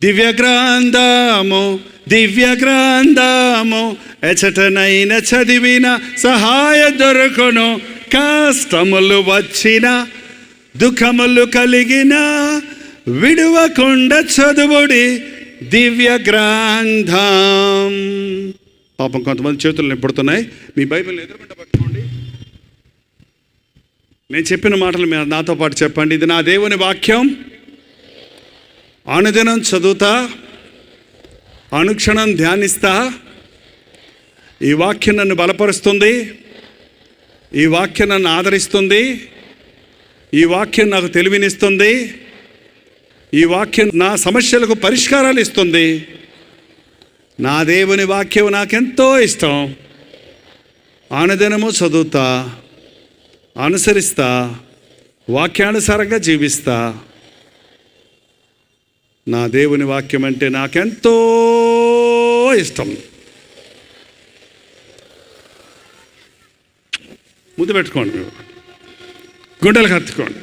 దివ్య గ్రంథము, దివ్య గ్రంథము, ఎచటనైన చదివిన సహాయ దొరకును. కష్టములు వచ్చిన, దుఃఖములు కలిగిన, విడువకుండా చదువుడి దివ్య గ్రంథం. పాపం కొంతమంది చేతులు నింపుడుతున్నాయి. మీ బైబిల్ ఎదురుకుండా పట్టుకోండి. నేను చెప్పిన మాటలు మీరు నాతో పాటు చెప్పండి. ఇది నా దేవుని వాక్యం, అనుదినం చదువుతా, అనుక్షణం ధ్యానిస్తా. ఈ వాక్యం నన్ను బలపరుస్తుంది, ఈ వాక్యం నన్ను ఆదరిస్తుంది, ఈ వాక్యం నాకు తెలివినిస్తుంది, ఈ వాక్యం నా సమస్యలకు పరిష్కారాలు ఇస్తుంది. నా దేవుని వాక్యం నాకెంతో ఇష్టం. అనుదినము చదువుతా, అనుసరిస్తా, వాక్యానుసారంగా జీవిస్తా. నా దేవుని వాక్యం అంటే నాకెంతో ఇష్టం. ముద్దు పెట్టుకోండి, మీరు గుండెలకు హత్తుకోండి.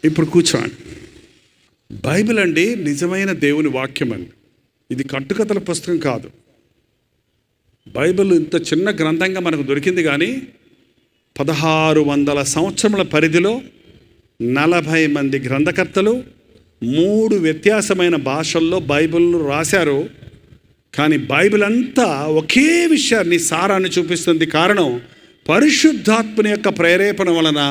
ఇప్పుడు కూర్చోండి. బైబిల్ అండి నిజమైన దేవుని వాక్యం అండి. ఇది కట్టుకథల పుస్తకం కాదు. బైబిల్ ఇంత చిన్న గ్రంథంగా మనకు దొరికింది, కానీ 1600 సంవత్సరముల పరిధిలో 40 మంది గ్రంథకర్తలు 3 వ్యత్యాసమైన భాషల్లో బైబిల్ను రాశారు. కానీ బైబిల్ అంతా ఒకే విషయాన్ని, సారాన్ని చూపిస్తుంది. కారణం పరిశుద్ధాత్మని యొక్క ప్రేరేపణ వలన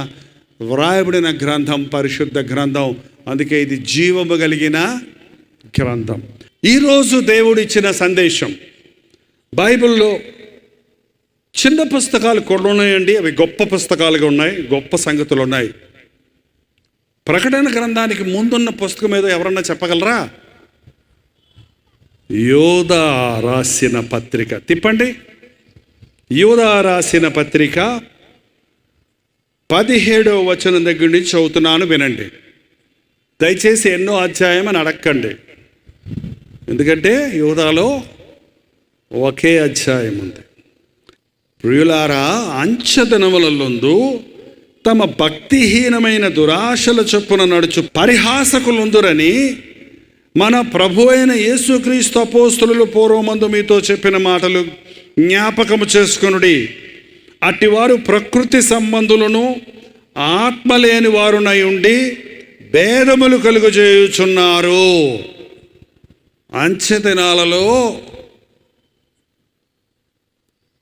వ్రాయబడిన గ్రంథం, పరిశుద్ధ గ్రంథం. అందుకే ఇది జీవము కలిగిన గ్రంథం. ఈరోజు దేవుడు ఇచ్చిన సందేశం, బైబిల్లో చిన్న పుస్తకాలు కూడా ఉన్నాయండి. అవి గొప్ప పుస్తకాలుగా ఉన్నాయి, గొప్ప సంగతులు ఉన్నాయి. ప్రకటన గ్రంథానికి ముందున్న పుస్తకం ఏదో ఎవరన్నా చెప్పగలరా? యోధా రాసిన పత్రిక తిప్పండి. యోధా రాసిన పత్రిక 17వ వచనం దగ్గర నుంచి చదువుతున్నాను, వినండి. దయచేసి ఎన్నో అధ్యాయం అని అడక్కండి, ఎందుకంటే యోధాలో ఒకే అధ్యాయం ఉంది. ప్రియులారా, అంచెదినములందు తమ భక్తిహీనమైన దురాశల చొప్పున నడుచు పరిహాసకులుందురని మన ప్రభు అయిన యేసుక్రీస్తు అపోస్తలులు పూర్వమందు మీతో చెప్పిన మాటలు జ్ఞాపకము చేసుకొనుడి. అట్టివారు ప్రకృతి సంబంధులను ఆత్మలేని వారునై ఉండి భేదములు కలుగజేయుచున్నారు. అంచె దినాలలో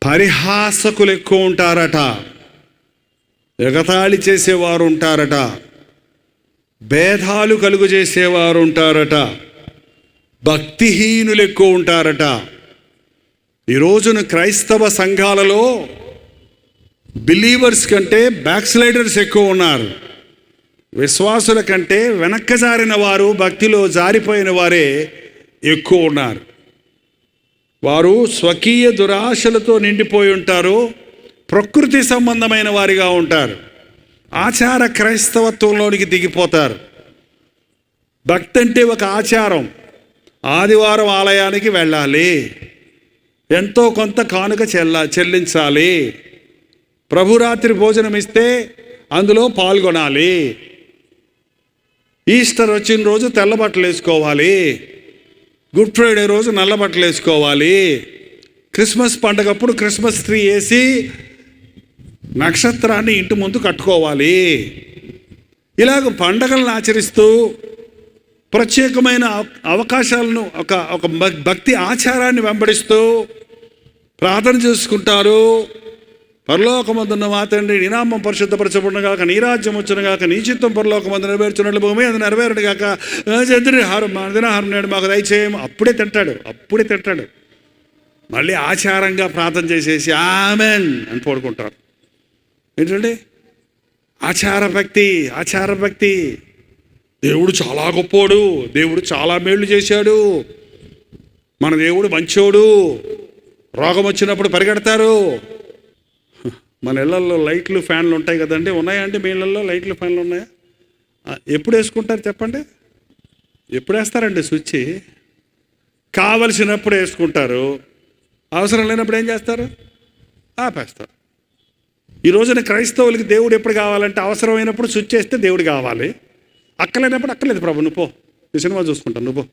పరిహాసకులు ఎక్కువ ఉంటారట, ఎగతాళి చేసేవారు ఉంటారట, భేదాలు కలుగు చేసేవారు ఉంటారట, భక్తిహీనులు ఎక్కువ ఉంటారట. ఈ రోజున క్రైస్తవ సంఘాలలో బిలీవర్స్ కంటే బ్యాక్ స్లైడర్స్ ఎక్కువ ఉన్నారు. విశ్వాసుల కంటే వెనక్కజారిన వారు, భక్తిలో జారిపోయిన వారే ఎక్కువ ఉన్నారు. వారు స్వకీయ దురాశలతో నిండిపోయి ఉంటారు, ప్రకృతి సంబంధమైన వారిగా ఉంటారు, ఆచార క్రైస్తవత్వంలోనికి దిగిపోతారు. భక్తి అంటే ఒక ఆచారం. ఆదివారం ఆలయానికి వెళ్ళాలి, ఎంతో కొంత కానుక చెల్లించాలి, ప్రభురాత్రి భోజనం ఇస్తే అందులో పాల్గొనాలి, ఈస్టర్ వచ్చిన రోజు తెల్ల బట్టలు వేసుకోవాలి, గుడ్ ఫ్రైడే రోజు నల్ల బట్టలు వేసుకోవాలి, క్రిస్మస్ పండగప్పుడు క్రిస్మస్ ట్రీ వేసి నక్షత్రాన్ని ఇంటి ముందు కట్టుకోవాలి. ఇలాగ పండగలను ఆచరిస్తూ ప్రత్యేకమైన అవకాశాలను ఒక భక్తి ఆచారాన్ని వెంబడిస్తూ ప్రార్థన చేసుకుంటారు. పరలోకమందున్న మా తండ్రి, నీ నామం పరిశుద్ధపరచబడునుగాక, నీ రాజ్యం వచ్చునుగాక, నీ చిత్తం పరలోకమందు నెరవేర్చున్నట్లు భూమి అది నెరవేరుడుగాక, దినహారం నేడు మాకు దయచేయం. అప్పుడే తింటాడు. మళ్ళీ ఆచారంగా ప్రార్థన చేసేసి ఆమెన్ అని పడుకుంటారు. ఏంటండి ఆచార భక్తి. దేవుడు చాలా గొప్పోడు, దేవుడు చాలా మేళ్ళు చేశాడు, మన దేవుడు మంచోడు. రోగం వచ్చినప్పుడు పరిగెడతారు. మన ఇళ్లలో లైట్లు ఫ్యాన్లు ఉంటాయి కదండి, ఉన్నాయా అండి మీ ఇళ్లలో లైట్లు ఫ్యాన్లు ఉన్నాయా? ఎప్పుడు వేసుకుంటారు చెప్పండి? ఎప్పుడు వేస్తారండి స్విచ్? కావలసినప్పుడు వేసుకుంటారు, అవసరం లేనప్పుడు ఏం చేస్తారు? ఆపేస్తారు. ఈ రోజున క్రైస్తవులకి దేవుడు ఎప్పుడు కావాలంటే అవసరమైనప్పుడు స్విచ్ చేస్తే దేవుడు కావాలి, అక్కలేనప్పుడు అక్కర్లేదు ప్రభు నువ్వు పో ఈ సినిమా చూసుకుంటాను నువ్వు.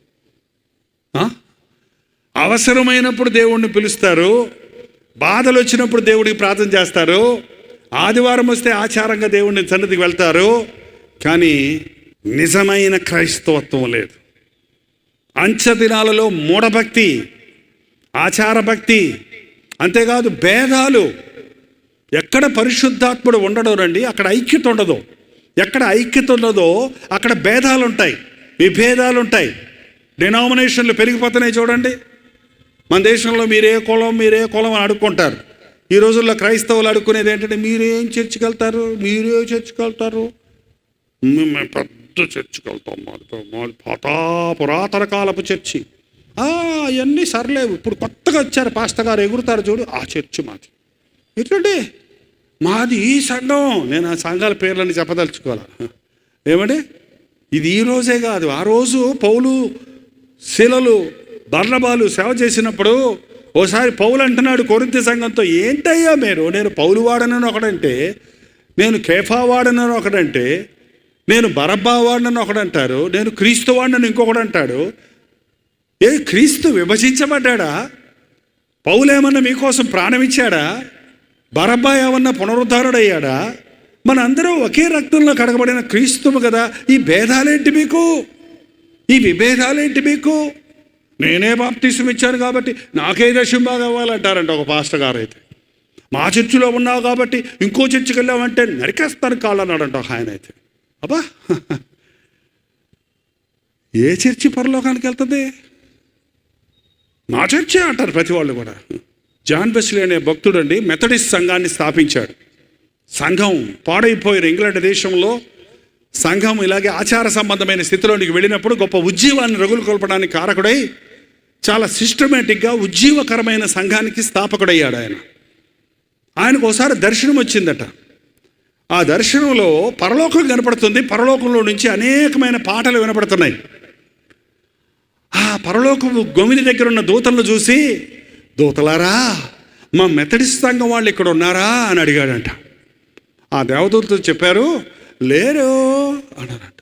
అవసరమైనప్పుడు దేవుణ్ణి పిలుస్తారు, బాధలు వచ్చినప్పుడు దేవుడికి ప్రార్థన చేస్తారు, ఆదివారం వస్తే ఆచారంగా దేవుడిని సన్నిధికి వెళ్తారు. కానీ నిజమైన క్రైస్తవత్వం లేదు. అంచె దినాలలో మూఢభక్తి, ఆచారభక్తి, అంతేకాదు భేదాలు. ఎక్కడ పరిశుద్ధాత్ముడు ఉండడు రండి, అక్కడ ఐక్యత ఉండదు. ఎక్కడ ఐక్యత ఉండదో అక్కడ భేదాలు ఉంటాయి, విభేదాలు ఉంటాయి. డినామినేషన్లు పెరిగిపోతున్నాయి చూడండి. మన దేశంలో మీరే కులం అని అడుక్కుంటారు. ఈ రోజుల్లో క్రైస్తవులు అడుక్కునేది ఏంటంటే మీరేం చర్చికి వెళ్తారు, మీరే చర్చికి వెళ్తారు, మేము పెద్ద చర్చికి వెళ్తాం, మాది పురాతన కాలపు చర్చి. అవన్నీ సర్లేవు, ఇప్పుడు కొత్తగా వచ్చారు పాస్టర్ గారు ఎగురుతారు చూడు, ఆ చర్చి మాది. ఎట్లండి మాది ఈ సంఘం. నేను ఆ సంఘాల పేర్లని చెప్పదలుచుకోవాలి. ఏమండి ఇది ఈ రోజే కాదు, ఆ రోజు పౌలు శీలలు బర్నబాలు సేవ చేసినప్పుడు ఓసారి పౌలు అంటున్నాడు కొరింథీ సంఘంతో, ఏంటయ్యా మీరు, నేను పౌలు వాడనని ఒకడంటే, నేను కేఫా వాడనని ఒకడంటే, నేను బరబ్బా వాడినని ఒకడంటారు, నేను క్రీస్తు వాడినని ఇంకొకడు అంటాడు. క్రీస్తు విభజించబడ్డా? పౌలేమన్నా మీకోసం ప్రాణం ఇచ్చాడా? బరబ్బా ఏమన్నా పునరుద్ధారుడయ్యాడా? మనందరం ఒకే రక్తంలో కడగబడిన క్రీస్తువు కదా. ఈ భేదాలేంటి మీకు, ఈ విభేదాలేంటి మీకు? నేనే బాప్టిజం ఇచ్చాను కాబట్టి నాకే దశంభా కావాలంటారంట ఒక పాస్టర్ గారు. అయితే మా చర్చిలో ఉన్నావు కాబట్టి ఇంకో చర్చికి వెళ్ళామంటే నరికేస్తాను కాళ్ళు అన్నాడంట ఒక ఆయన. అయితే అబ్బా, ఏ చర్చి పరలోకానికి వెళ్తుంది? మా చర్చే అంటారు ప్రతి వాళ్ళు కూడా. జాన్ వెస్లీ అనే భక్తుడండి మెథడిస్ట్ సంఘాన్ని స్థాపించాడు. సంఘం పాడైపోయిన ఇంగ్లాండ్ దేశంలో సంఘం ఇలాగే ఆచార సంబంధమైన స్థితిలోనికి వెళ్ళినప్పుడు గొప్ప ఉజ్జీవాన్ని రగులు కొల్పడానికి కారకుడై చాలా సిస్టమేటిక్గా ఉజ్జీవకరమైన సంఘానికి స్థాపకుడయ్యాడు ఆయన. ఆయనకు ఒకసారి దర్శనం వచ్చిందట. ఆ దర్శనంలో పరలోకం కనపడుతుంది. పరలోకంలో నుంచి అనేకమైన పాటలు వినపడుతున్నాయి. ఆ పరలోకము గొమిని దగ్గర ఉన్న దూతలను చూసి, దూతలారా మా మెథడిస్ట్ సంఘం వాళ్ళు ఇక్కడ ఉన్నారా అని అడిగాడంట. ఆ దేవదూతలు చెప్పారు, లేరు అన్నారంట.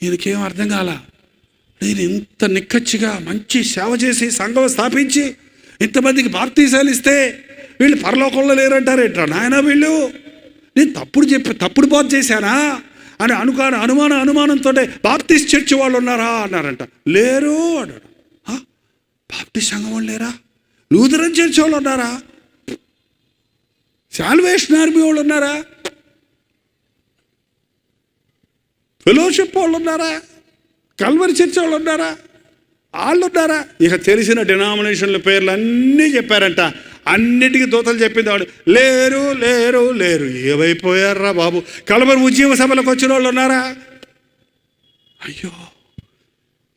ఈయనకేం అర్థం కాల. నేను ఇంత నిక్కచ్చిగా మంచి సేవ చేసి సంఘం స్థాపించి ఇంతమందికి బాప్తీసాలు ఇస్తే వీళ్ళు పరలోకంలో లేరంటారేంట్రా నాయన, వీళ్ళు నేను తప్పుడు బోధ చేశానా అని అనుమానంతో బాప్టిస్ట్ చర్చి వాళ్ళు ఉన్నారా అన్నారంట. లేరు అన్నాడు. బాప్టిస్ట్ సంఘం వాళ్ళు లేరా? లూథరన్ చర్చి వాళ్ళు ఉన్నారా? సాల్వేషన్ ఆర్మీ వాళ్ళు ఉన్నారా? ఫెలోషిప్ వాళ్ళు ఉన్నారా? కల్వరి చర్చి వాళ్ళు ఉన్నారా? వాళ్ళు ఉన్నారా? ఇక తెలిసిన డినామినేషన్ల పేర్లు అన్నీ చెప్పారంట. అన్నిటికీ దూతలు చెప్పింది వాడు, లేరు లేరు లేరు. ఏమైపోయారా బాబు? కల్వరి ఉజ్జీవ సభలకు వచ్చిన వాళ్ళు ఉన్నారా? అయ్యో,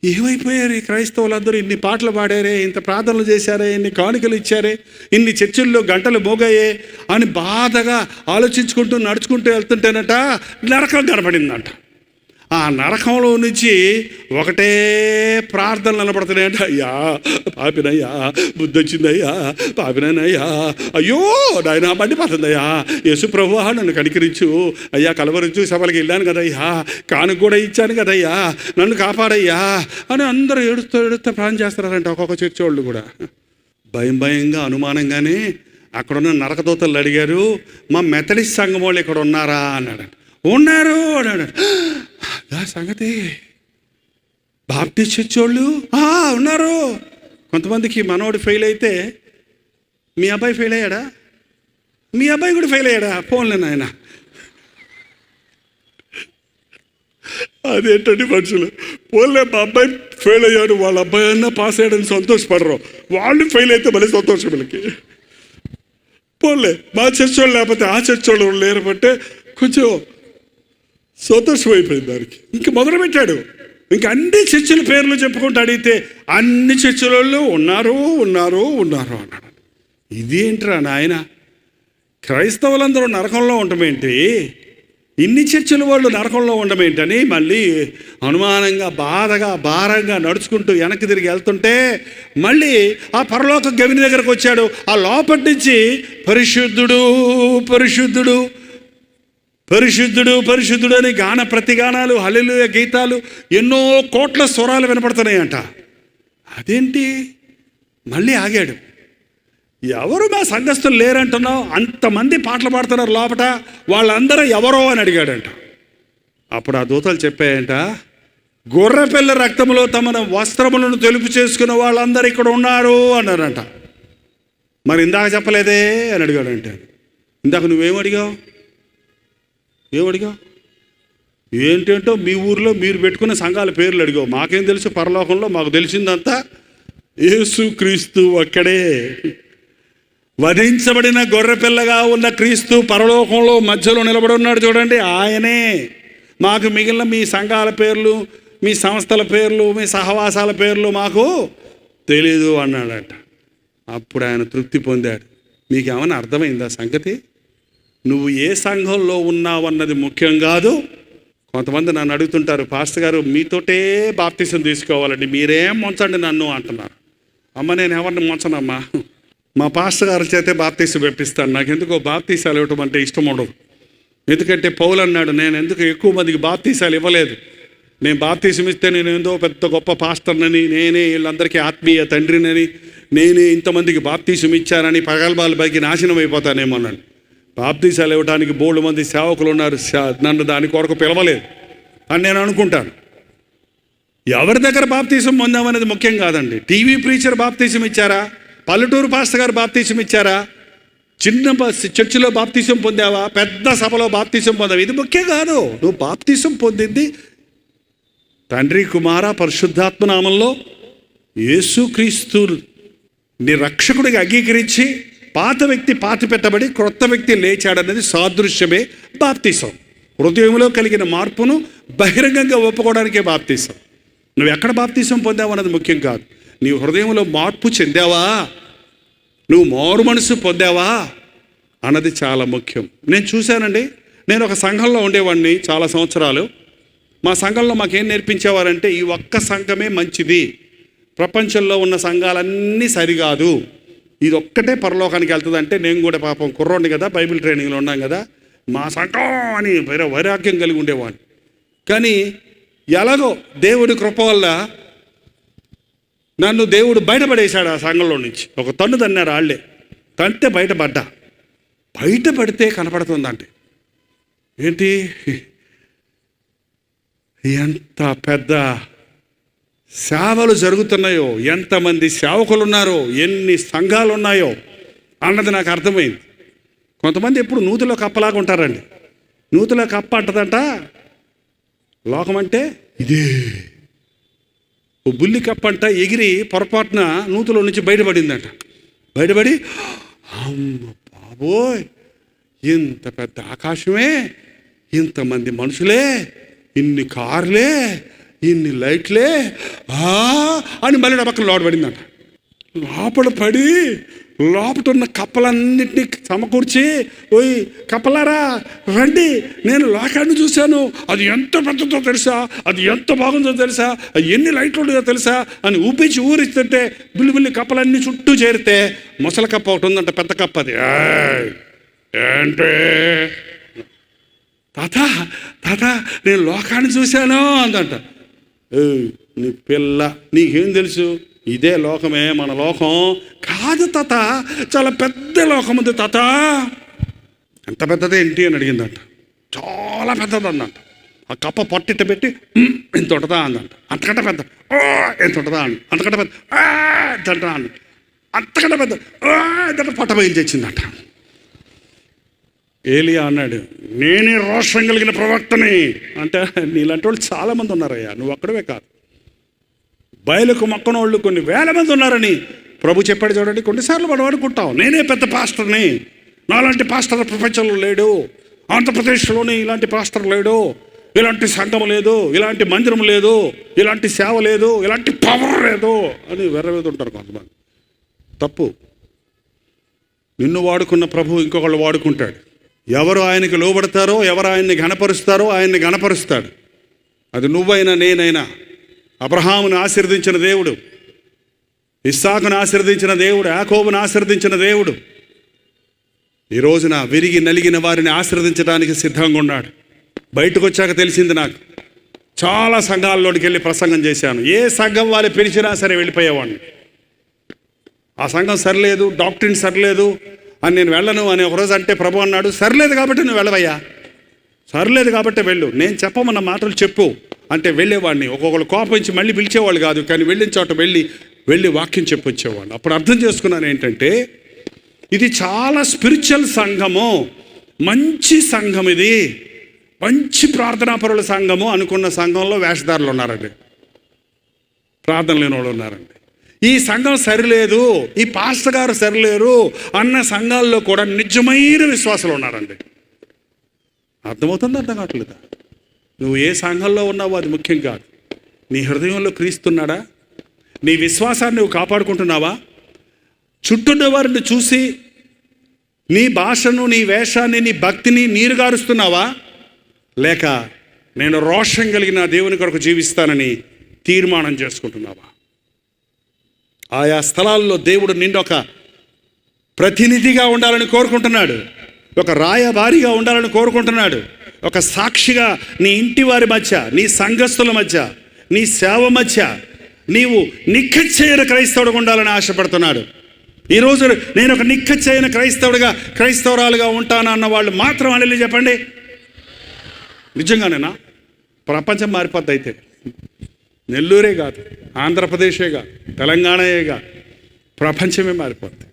ఏమైపోయారు ఈ క్రైస్తవులందరూ? ఇన్ని పాటలు పాడారే, ఇంత ప్రార్థనలు చేశారే, ఇన్ని కానుకలు ఇచ్చారే, ఇన్ని చర్చిల్లో గంటలు మోగాయే అని బాధగా ఆలోచించుకుంటూ నడుచుకుంటూ వెళ్తుంటేనట నరకం కనపడిందంట. ఆ నరకంలో నుంచి ఒకటే ప్రార్థనలు నిలబడుతున్నాయంట. అయ్యా పాపినయ్యా, బుద్ధి వచ్చిందయ్యా, పాపినయ్యా, అయ్యో నాయన మండిపోతుందయ్యా, యేసు ప్రభువా నన్ను కనికరించు అయ్యా, కలవరించు, సభలకు వెళ్ళాను కదయ్యా, కానుక కూడా ఇచ్చాను కదయ్యా, నన్ను కాపాడయ్యా అని అందరూ ఏడుస్తూ ప్రార్థన చేస్తున్నారంట. ఒక్కొక్క చర్చి వాళ్ళు కూడా భయంగా అనుమానంగానే అక్కడున్న నరకదూతలు అడిగారు, మా మెథడిస్ట్ సంఘం వాళ్ళు ఇక్కడ ఉన్నారా అన్నాడు. ఉన్నారు అన్నాడు. సంగతి బాప్టిస్ట్ చర్చి వాళ్ళు ఉన్నారు. కొంతమందికి మనోడు ఫెయిల్ అయితే, మీ అబ్బాయి ఫెయిల్ అయ్యాడా? మీ అబ్బాయి కూడా ఫెయిల్ అయ్యాడా? ఫోన్లే నాయన. అదేంటండి మనుషులు, పోన్లే మా అబ్బాయి ఫెయిల్ అయ్యాడు, వాళ్ళ అబ్బాయి అన్నా పాస్ అయ్యాడని సంతోషపడరు, వాళ్ళు ఫెయిల్ అయితే మళ్ళీ సంతోషం వీళ్ళకి. పోన్లే మా చర్చి వాళ్ళు లేకపోతే ఆ చర్చి వాళ్ళు లేరమంటే కొంచెం సంతోషం అయిపోయింది దానికి. ఇంక మొదలుపెట్టాడు, ఇంక అన్ని చర్చిల పేర్లు చెప్పుకుంటూ అడిగితే అన్ని చర్చిలలో ఉన్నారు ఉన్నారు ఉన్నారు అన్నాడు. ఇదేంట్రా నాయన, క్రైస్తవులందరూ నరకంలో ఉండమేంటి, ఇన్ని చర్చిల వాళ్ళు నరకంలో ఉండమేంటని మళ్ళీ అనుమానంగా బాధగా భారంగా నడుచుకుంటూ వెనక్కి తిరిగి వెళ్తుంటే మళ్ళీ ఆ పరలోక గవిని దగ్గరకు వచ్చాడు. ఆ లోపటి నుంచి పరిశుద్ధుడు పరిశుద్ధుడు పరిశుద్ధుడు పరిశుద్ధుడు అని గాన ప్రతిగానాలు, హల్లెలూయా గీతాలు, ఎన్నో కోట్ల స్వరాలు వినపడుతున్నాయంట. అదేంటి మళ్ళీ ఆగాడు. ఎవరు మా సంఘస్థులు లేరంటున్నావు? అంతమంది పాటలు పాడుతున్నారు లోపట, వాళ్ళందరూ ఎవరో అని అడిగాడంట. అప్పుడు ఆ దూతలు చెప్పాయంట, గొర్రెపిల్ల రక్తంలో తమ వస్త్రములను తెలుపు చేసుకున్న వాళ్ళందరూ ఇక్కడ ఉన్నారు అన్నారంట. మరి ఇందాక చెప్పలేదే అని అడిగాడంటే. ఇందాక నువ్వేమడిగావు? ఏమడిగావు? ఏంటంటో మీ ఊర్లో మీరు పెట్టుకున్న సంఘాల పేర్లు అడిగావు. మాకేం తెలుసు? పరలోకంలో మాకు తెలిసిందంతా యేసుక్రీస్తు ఒక్కడే. వధించబడిన గొర్రెపిల్లగా ఉన్న క్రీస్తు పరలోకంలో మధ్యలో నిలబడి ఉన్నాడు చూడండి, ఆయనే. మాకు మిగిలిన మీ సంఘాల పేర్లు, మీ సంస్థల పేర్లు, మీ సహవాసాల పేర్లు మాకు తెలీదు అన్నాడట. అప్పుడు ఆయన తృప్తి పొందాడు. నీకేమైనా అర్థమైందా సంగతి? నువ్వు ఏ సంఘంలో ఉన్నావన్నది ముఖ్యం కాదు. కొంతమంది నన్ను అడుగుతుంటారు, పాస్టర్ గారు మీతోటే బాప్తిసం తీసుకోవాలండి, మీరేం ముంచండి నన్ను అంటున్నారు. అమ్మ నేను ఎవరిని ముంచనమ్మా, మా పాస్టర్ గారి చేతే బాప్తిసం పెట్టిస్తాను. నాకు ఎందుకో బాప్తీసాలు ఇవ్వటం అంటే ఇష్టం ఉండదు. ఎందుకంటే పౌలు అన్నాడు, నేను ఎందుకు ఎక్కువ మందికి బాప్తీసాలు ఇవ్వలేదు. నేను బాప్తీసం ఇస్తే నేను ఏందో పెద్ద గొప్ప పాస్టర్నని, నేనే వీళ్ళందరికీ ఆత్మీయ తండ్రినని, నేనే ఇంతమందికి బాప్తీసం ఇచ్చానని పగల్బాలు పైకి నాశనం అయిపోతానేమో అన్నాడు. బాప్తీసాలు ఇవ్వడానికి బోల్డు మంది సేవకులు ఉన్నారు, నన్ను దాని కొరకు పిలవలేదు అని నేను అనుకుంటాను. ఎవరి దగ్గర బాప్తీసం పొందామనేది ముఖ్యం కాదండి. టీవీ ప్రీచర్ బాప్తీసం ఇచ్చారా? పల్లెటూరు పాస్టర్ గారు బాప్తీసం ఇచ్చారా? చిన్న చర్చిలో బాప్తీసం పొందావా? పెద్ద సభలో బాప్తీసం పొందావా? ఇది ముఖ్యం కాదు. నువ్వు బాప్తీసం పొందింది తండ్రి, కుమార, పరిశుద్ధాత్మ నామంలో యేసుక్రీస్తు నీ రక్షకుడిగా అంగీకరించి పాత వ్యక్తి పాతి పెట్టబడి క్రొత్త వ్యక్తి లేచాడనేది సాదృశ్యమే బాప్తీసం. హృదయంలో కలిగిన మార్పును బహిరంగంగా ఒప్పుకోవడానికే బాప్తీసం. నువ్వు ఎక్కడ బాప్తీసం పొందావు అన్నది ముఖ్యం కాదు. నీ హృదయంలో మార్పు చెందావా, నువ్వు మారు మనసు పొందావా అన్నది చాలా ముఖ్యం. నేను చూశానండి, నేను ఒక సంఘంలో ఉండేవాడిని చాలా సంవత్సరాలు. మా సంఘంలో మాకేం నేర్పించేవారంటే, ఈ ఒక్క సంఘమే మంచిది, ప్రపంచంలో ఉన్న సంఘాలన్నీ సరికాదు, ఇది ఒక్కటే పరలోకానికి వెళ్తుంది. అంటే నేను కూడా పాపం కుర్రోండి కదా, బైబిల్ ట్రైనింగ్లో ఉన్నాం కదా, మా సంఘం అని వైరాగ్యం కలిగి ఉండేవాడిని. కానీ ఎలాగో దేవుడి కృప వల్ల నన్ను దేవుడు బయటపడేశాడు ఆ సంఘంలో నుంచి. ఒక తన్ను తన్నారు వాళ్ళే, తంటే బయటపడ్డా. బయటపడితే కనపడుతుందంటే ఏంటి, ఎంత పెద్ద సేవలు జరుగుతున్నాయో, ఎంతమంది సేవకులు ఉన్నారో, ఎన్ని సంఘాలు ఉన్నాయో అన్నది నాకు అర్థమైంది. కొంతమంది ఎప్పుడు నూతిలో కప్పలాగా ఉంటారండి. నూతిలో కప్ప అంటదంట, లోకం అంటే ఇదే. ఓ బుల్లి కప్ప అంట ఎగిరి పొరపాటున నూతిలో నుంచి బయటపడిందంట. బయటపడి అమ్మ బాబోయ్, ఇంత పెద్ద ఆకాశమే, ఇంతమంది మనుషులే, ఇన్ని కార్లే, ఇన్ని లైట్లే అని మళ్ళీ నా పక్కన లోపడిందంట. లోపల పడి లోపల ఉన్న కప్పలన్నింటినీ సమకూర్చి, ఓయ్ కప్పలారా రండి, నేను లోకాన్ని చూశాను, అది ఎంత పెద్దదో తెలుసా, అది ఎంత బాగుందో తెలుసా, అది ఎన్ని లైట్లు ఉండదో తెలుసా అని ఊపించి ఊరిస్తుంటే బుల్లి బుల్లి కప్పలన్నీ చుట్టూ చేరితే ముసలి కప్ప ఒకటి ఉందంట, పెద్ద కప్ప. అది ఏంటే తాత నేను లోకాన్ని చూశాను అందంట. నీ పిల్ల, నీకేం తెలుసు, ఇదే లోకమే మన లోకం కాదు తాత, చాలా పెద్ద లోకం ఉంది తాత. ఎంత పెద్దది ఏంటి అని అడిగిందంట. చాలా పెద్దది అందంట. ఆ కప్ప పొట్టిట్ట పెట్టి ఎంత ఉంటుందా అందంట. అంతకంటే పెద్ద ఎంత ఉంటుందా అండి, అంతకంటే పెద్ద ఎంత అండి, అంతకంటే పెద్ద ఎంత పొట్ట బయలు తెచ్చిందంట. ఏలియా అన్నాడు, నేనే రోషం కలిగిన ప్రవక్తని. అంటే నీలాంటి వాళ్ళు చాలామంది ఉన్నారయ్యా, నువ్వు అక్కడవే కాదు, బయలుకు మొక్కన వాళ్ళు కొన్ని వేల మంది ఉన్నారని ప్రభు చెప్పాడు చూడండి. కొన్నిసార్లు మనం అనుకుంటాం నేనే పెద్ద పాస్టర్ని, నాలాంటి పాస్టర్ ప్రపంచంలో లేడు, ఆంధ్రప్రదేశ్లోని ఇలాంటి పాస్టర్ లేడు, ఇలాంటి సంఘం లేదు, ఇలాంటి మందిరం లేదు, ఇలాంటి సేవ లేదు, ఇలాంటి పవర్ లేదు అని వెర్రవేదుంటారు కొంతమంది. తప్పు. నిన్ను వాడుకున్న ప్రభు ఇంకొకళ్ళు వాడుకుంటాడు. ఎవరు ఆయనకి లోబడతారో, ఎవరు ఆయన్ని ఘనపరుస్తారో ఆయన్ని ఘనపరుస్తాడు. అది నువ్వైనా నేనైనా. అబ్రహామును ఆశీర్వదించిన దేవుడు, ఇస్సాకును ఆశీర్వదించిన దేవుడు, యాకోబును ఆశీర్వదించిన దేవుడు, ఈ రోజున విరిగి నలిగిన వారిని ఆశీర్వదించడానికి సిద్ధంగా ఉన్నాడు. బయటకు వచ్చాక తెలిసింది నాకు. చాలా సంఘాల్లోకి వెళ్ళి ప్రసంగం చేశాను. ఏ సంఘం వాళ్ళు పిలిచినా సరే వెళ్ళిపోయేవాడిని. ఆ సంఘం సరిలేదు, డాక్టరీన్ సరిలేదు అని నేను వెళ్ళను అని ఒకరోజు అంటే ప్రభు అన్నాడు, సరిలేదు కాబట్టి నువ్వు వెళ్ళవయ్యా, సరిలేదు కాబట్టి వెళ్ళు, నేను చెప్పమన్న మాటలు చెప్పు అంటే వెళ్ళేవాడిని. ఒక్కొక్కరు కోపించి మళ్ళీ పిలిచేవాళ్ళు కాదు, కానీ వెళ్ళిన చోట వెళ్ళి వాక్యం చెప్పొచ్చేవాడిని. అప్పుడు అర్థం చేసుకున్నాను ఏంటంటే, ఇది చాలా స్పిరిచువల్ సంఘము, మంచి సంఘం, ఇది మంచి ప్రార్థనాపరుల సంఘము అనుకున్న సంఘంలో వేషధారులు ఉన్నారండి, ప్రార్థన లేని వాళ్ళు ఉన్నారండి. ఈ సంఘం సరిలేదు, ఈ పాస్టర్ గారు సరిలేరు అన్న సంఘాల్లో కూడా నిజమైన విశ్వాసాలు ఉన్నారండి. అర్థమవుతుంది, అర్థం కావట్లేదా? నువ్వు ఏ సంఘంలో ఉన్నావో అది ముఖ్యం కాదు. నీ హృదయంలో క్రీస్తున్నాడా? నీ విశ్వాసాన్ని నువ్వు కాపాడుకుంటున్నావా? చుట్టూన్న వారిని చూసి నీ భాషను, నీ వేషాన్ని, నీ భక్తిని నీరుగారుస్తున్నావా? లేక నేను రోషం కలిగిన దేవుని కొరకు జీవిస్తానని తీర్మానం చేసుకుంటున్నావా? ఆయా స్థలాల్లో దేవుడు నిన్నొక ప్రతినిధిగా ఉండాలని కోరుకుంటున్నాడు, ఒక రాయబారిగా ఉండాలని కోరుకుంటున్నాడు, ఒక సాక్షిగా నీ ఇంటి వారి మధ్య, నీ సంఘస్థుల మధ్య, నీ సేవ మధ్య నీవు నిక్కచ్చైన క్రైస్తవుడుగా ఉండాలని ఆశపడుతున్నాడు. ఈరోజు నేను ఒక నిక్కచ్చైన క్రైస్తవురాలుగా ఉంటాను అన్న వాళ్ళు మాత్రం అని చెప్పండి. నిజంగానేనా? ప్రపంచం మారిపోద్ది. అయితే నెల్లూరే కాదు, ఆంధ్రప్రదేశే కాదు, తెలంగాణయే కాదు, ప్రపంచమే మారిపోద్ది.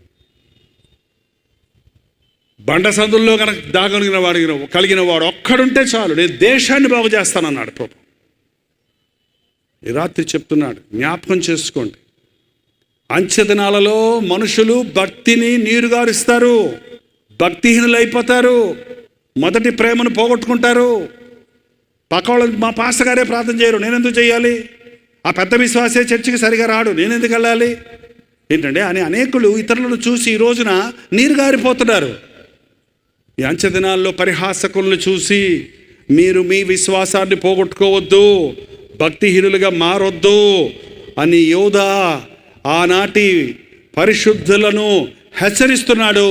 బండ సందుల్లో కనుక కలిగిన వాడు ఒక్కడుంటే చాలు, నేను దేశాన్ని బాగు చేస్తానన్నాడు ప్రభు. ఈ రాత్రి చెప్తున్నాడు, జ్ఞాపకం చేసుకోండి. అంచె దినాలలో మనుషులు భక్తిని నీరుగారుస్తారు, భక్తిహీనులు అయిపోతారు, మొదటి ప్రేమను పోగొట్టుకుంటారు. పక్కవాళ్ళు మా పాస్టర్ గారే ప్రార్థన చేయరు, నేనెందుకు చేయాలి? ఆ పెద్ద విశ్వాసే చర్చికి సరిగా రాడు, నేనెందుకు వెళ్ళాలి? ఏంటంటే అని అనేకులు ఇతరులను చూసి ఈ రోజున నీరుగారిపోతున్నారు. ఈ అంచె దినాల్లో పరిహాసకులను చూసి మీరు మీ విశ్వాసాన్ని పోగొట్టుకోవద్దు, భక్తిహీనులుగా మారొద్దు అని యోధా ఆనాటి పరిశుద్ధులను హెచ్చరిస్తున్నాడు.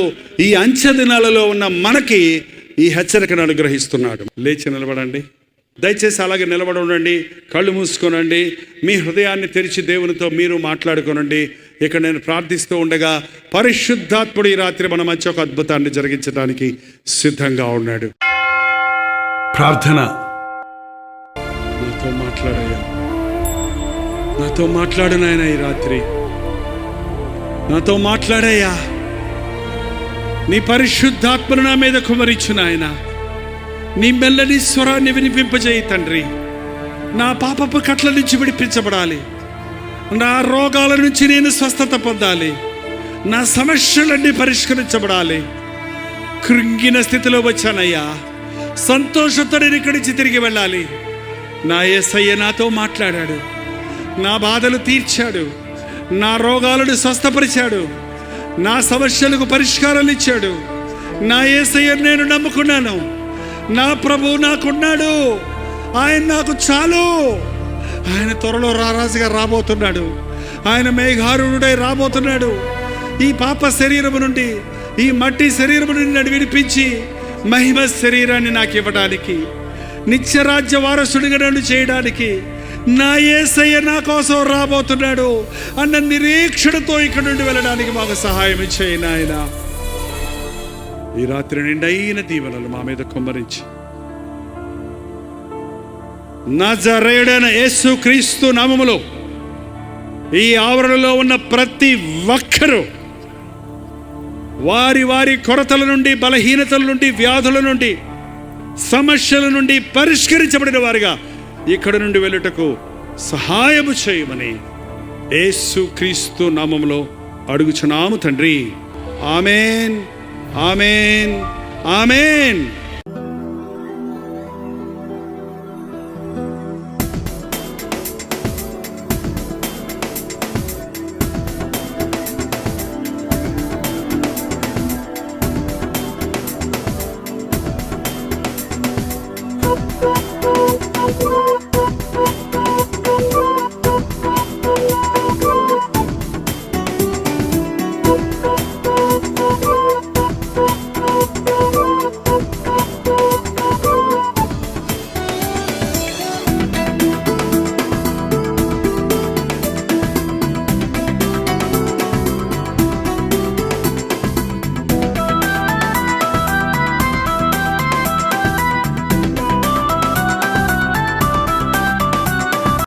ఈ అంచె దినాలలో ఉన్న మనకి ఈ హెచ్చరికను అనుగ్రహిస్తున్నాడు. లేచి నిలబడండి, దయచేసి అలాగే నిలబడి ఉండండి, కళ్ళు మూసుకోనండి, మీ హృదయాన్ని తెరిచి దేవునితో మీరు మాట్లాడుకోనండి. ఇక్కడ నేను ప్రార్థిస్తూ ఉండగా పరిశుద్ధాత్ముడు ఈ రాత్రి మన మధ్య ఒక అద్భుతాన్ని జరిగించడానికి సిద్ధంగా ఉన్నాడు. ప్రార్థన. నాతో మాట్లాడయ్యా, నాతో మాట్లాడు నాయన, ఈ రాత్రి నాతో మాట్లాడయ్యా. నీ పరిశుద్ధాత్మను నా మీద కుమరించు నాయన. నీ మెల్లని స్వరాన్ని వినిపింపజేయి తండ్రి. నా పాపపు కట్ల నుంచి విడిపించబడాలి, నా రోగాల నుంచి నేను స్వస్థత పొందాలి, నా సమస్యలన్నీ పరిష్కరించబడాలి. కృంగిన స్థితిలో వచ్చానయ్యా, సంతోషంతో నేను ఇక్కడి నుంచి తిరిగి వెళ్ళాలి. నా యేసయ్య నాతో మాట్లాడాడు, నా బాధలు తీర్చాడు, నా రోగాలను స్వస్థపరిచాడు, నా సమస్యలకు పరిష్కారాలు ఇచ్చాడు. నా యేసయ్య నేను నమ్ముకున్నాను, నా ప్రభువు నాకున్నాడు, ఆయన నాకు చాలు. ఆయన త్వరలో రారాజుగా రాబోతున్నాడు, ఆయన మేఘారుడై రాబోతున్నాడు. ఈ పాప శరీరము నుండి, ఈ మట్టి శరీరము నుండి నన్ను విడిపించి మహిమ శరీరాన్ని నాకు ఇవ్వడానికి, నిత్యరాజ్య వారసుడిగా నన్ను చేయడానికి నా యేసయ్య నా కోసం రాబోతున్నాడు అన్న నిరీక్షణతో ఇక్కడ నుండి వెళ్ళడానికి మాకు సహాయం ఇచ్చేయి నాయన. ఈ రాత్రి నిండైన దీవెనలు మా మీద కుమ్మరించి నజరేయుడైన యేసు క్రీస్తు నామములో ఈ ఆవరణలో ఉన్న ప్రతి ఒక్కరూ వారి వారి కొరతల నుండి, బలహీనతల నుండి, వ్యాధుల నుండి, సమస్యల నుండి పరిష్కరించబడిన వారిగా ఇక్కడ నుండి వెళ్ళుటకు సహాయము చేయమని యేసు క్రీస్తు నామములో అడుగుచున్నాము తండ్రి. ఆమేన్, ఆమేన్, ఆమేన్. Thank you.